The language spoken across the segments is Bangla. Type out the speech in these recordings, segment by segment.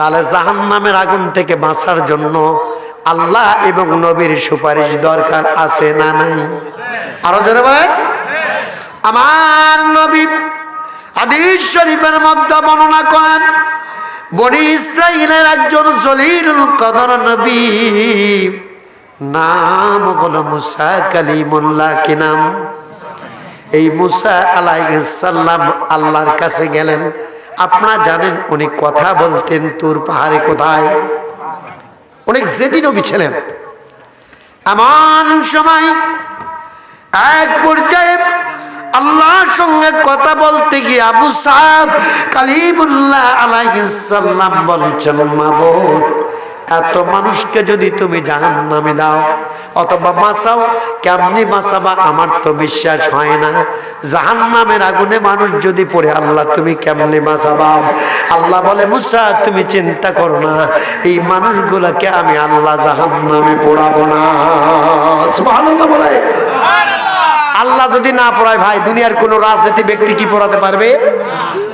তাহলে জাহান্নামের আগুন থেকে বাঁচার জন্য আল্লাহ এবং নবীর সুপারিশ দরকার আছে না নাই? আরো জোরে বলেন। আমার নবী হাদিস শরীফের মধ্যে বর্ণনা করেন, বনি ইসরাইলের একজন জলিলুল কদর নবী, নাম হলো মুসা কালিমুল্লাহ। কি নাম? এই মুসা আলাইহিস সালাম আল্লাহর কাছে গেলেন। আপনারা জানেন উনি কথা বলতেন তুর পাহাড়ে। কোথায়? অনেক জেদি নবী ছিলেন। এমন সময় এক পর্যায়ে আল্লাহর সঙ্গে কথা বলতে গিয়ে মুসা কালিমুল্লাহ আলাইহিস সালাম বলছেন, মাবুদ, এত মানুষকে যদি তুমি জাহান্নামে দাও অথবা বাঁচাও, কেমনি বাঁচাবা? আমার তো বিশ্বাস হয় না। জাহান্নামের আগুনে মানুষ যদি পড়ে, আল্লাহ তুমি কেমনি বাঁচাবা? আল্লাহ বলে, মুসা তুমি চিন্তা করো না, এই মানুষগুলোকে আমি আল্লাহ জাহান্নামে পোড়াবো না। সুবহানাল্লাহ বলে। আল্লাহ যদি না পড়ায় ভাই, দুনিয়ার কোন রাজনীতি ব্যক্তি কি পড়াতে পারবে?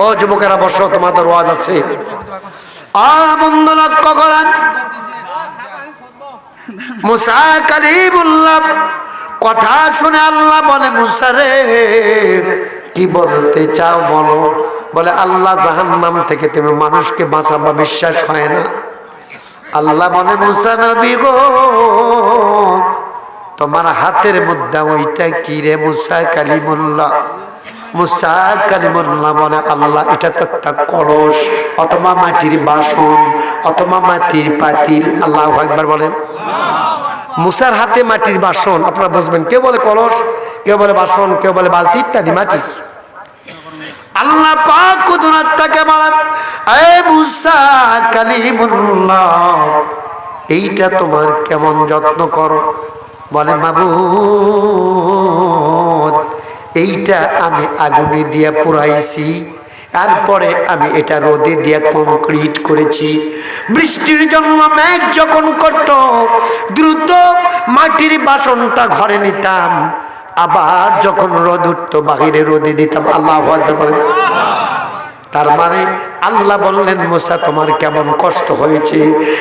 ও যুবকেরা বসো, তোমাদের ওয়াজ আছে। বন্ধু লক্ষ্য করেন, মুসা কালিমুল্লাহ কথা শুনে আল্লাহ বলে, মুসা রে কি বলতে চাও বলো। বলে, আল্লাহ জাহান্নাম থেকে তুমি মানুষকে বাঁচাবা, বিশ্বাস হয় না। আল্লাহ বলে, মুসা নবী গো, তোমার হাতের মধ্যে ওইটা কি রে? মুসা কালিমুল্লাহ। মুসা কালিমুল্লাহ বলে, আল্লাহ এটা তো একটা কলস অথবা মাটির বাসন অথবা মাটির পাতিল। আল্লাহু আকবার বলেন। মুসার হাতে মাটির বাসন, আপনারা বুঝবেন, কেউ বলে কলস, কেউ বলে বাসন, কেউ বলে বালতি ইত্যাদি মাটির। আল্লাহ পাক কুদরতটাকে বলেন, এ মুসা কালিমুল্লাহ, এইটা তোমার কেমন যত্ন করো? বলে, মাবুদ, এইটা আমি আগুনে দিয়ে পুরাইছি, তারপরে আমি এটা রোদে দিয়ে কংক্রিট করেছি। বৃষ্টির জন্য মেঘ যখন করত, দ্রুত মাটির বাসনটা ঘরে নিতাম, আবার যখন রোদ উঠতো বাহিরে রোদে দিতাম। আল্লাহু আকবার বলেন। তার মানে আল্লাহ বললেন, মুসা তোমার কেমন কষ্ট হয়েছে?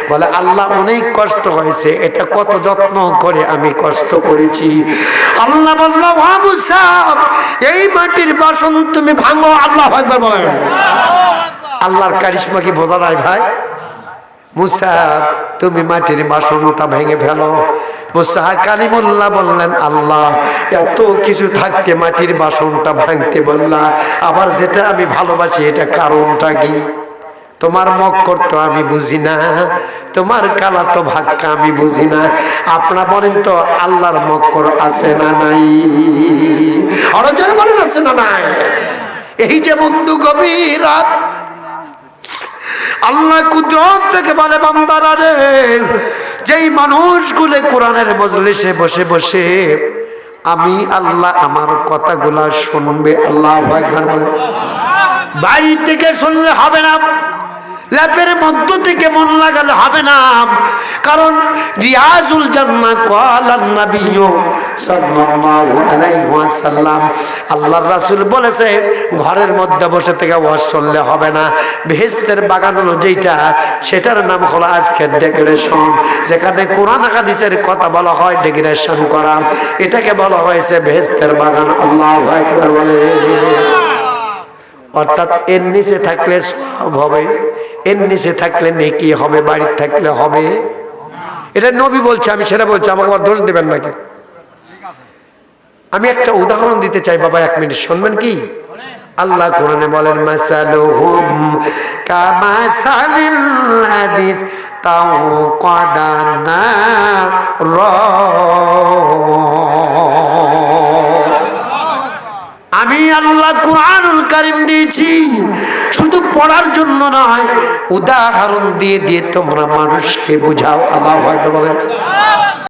বলে, আল্লাহ অনেক কষ্ট হয়েছে, এটা কত যত্ন করে আমি কষ্ট করেছি। আল্লাহ বলল, ওয়া মুসা, এই মাটির বাসন তুমি ভাঙো। আল্লাহু আকবার বলেন। আল্লাহর কারিশমা কি বোঝা যায় ভাই? মুসা তুমি মাটির বাসনটা ভেঙে ফেলো। মুসা কালিমুল্লাহ বললেন, আল্লাহ এত কিছু থাকতে মাটির বাসনটা ভাঙতে বললা, আবার যেটা আমি ভালোবাসি এটা কারণটা কি? তোমার মক্কর তো আমি বুঝি না, তোমার কালা তো ভাক্কা আমি বুঝি না। আপনারা বলেন তো, আল্লাহর মক্কর আছে না নাই? আরো যারা বলেন আছে না নাই? এই যে বন্ধু গভীর রাত, আল্লাহ কুদরত থেকে বলে, বান্দারা রে, যেই মানুষগুলো কোরআনের মজলিসে বসে বসে আমি আল্লাহ আমার কথাগুলা শুনবে, আল্লাহু আকবার বলে, বাড়ি থেকে শুনলে হবে না, ল্যাপের মধ্য থেকে মন লাগালে হবে না। কারণ রিয়াজুল জান্নাহ ক্বালান নবিয়্যু সাল্লাল্লাহু আলাইহি ওয়াসাল্লাম, আল্লাহর রাসূল বলেছে, ঘরের মধ্যে বসে থেকে ওয়াজ শুনলে হবে না। বেহেশতের বাগান হলো যেটা, সেটার নাম হলো আজকের ডেকোরেশন, যেখানে কোরআন হাদিসের কথা বলা হয়, ডেকোরেশন করা, এটাকে বলা হয়েছে বেহেশতের বাগান। আল্লাহু আকবার বলে। অর্থাৎ এর নিচে থাকলে সওয়াব হবে, এর নিচে থাকলে নেকি হবে, বাড়িতে থাকলে হবে। এটা নবী বলছে, আমি সেটা বলছি, আমাকে আবার দোষ দেবেন নাকি? আমি একটা উদাহরণ দিতে চাই বাবা, 1 মিনিট শুনবেন কি? আল্লাহ কোরআনে বলেন, মাসালুহুম কামাসালিল হাদিস তাওকাদানা র। আমি আল্লাহ কুরআনুল কারীম দিয়েছি শুধু পড়ার জন্য নয়, উদাহরণ দিয়ে দিয়ে তোমরা মানুষকে বুঝাও। আল্লাহু আকবার বলেন।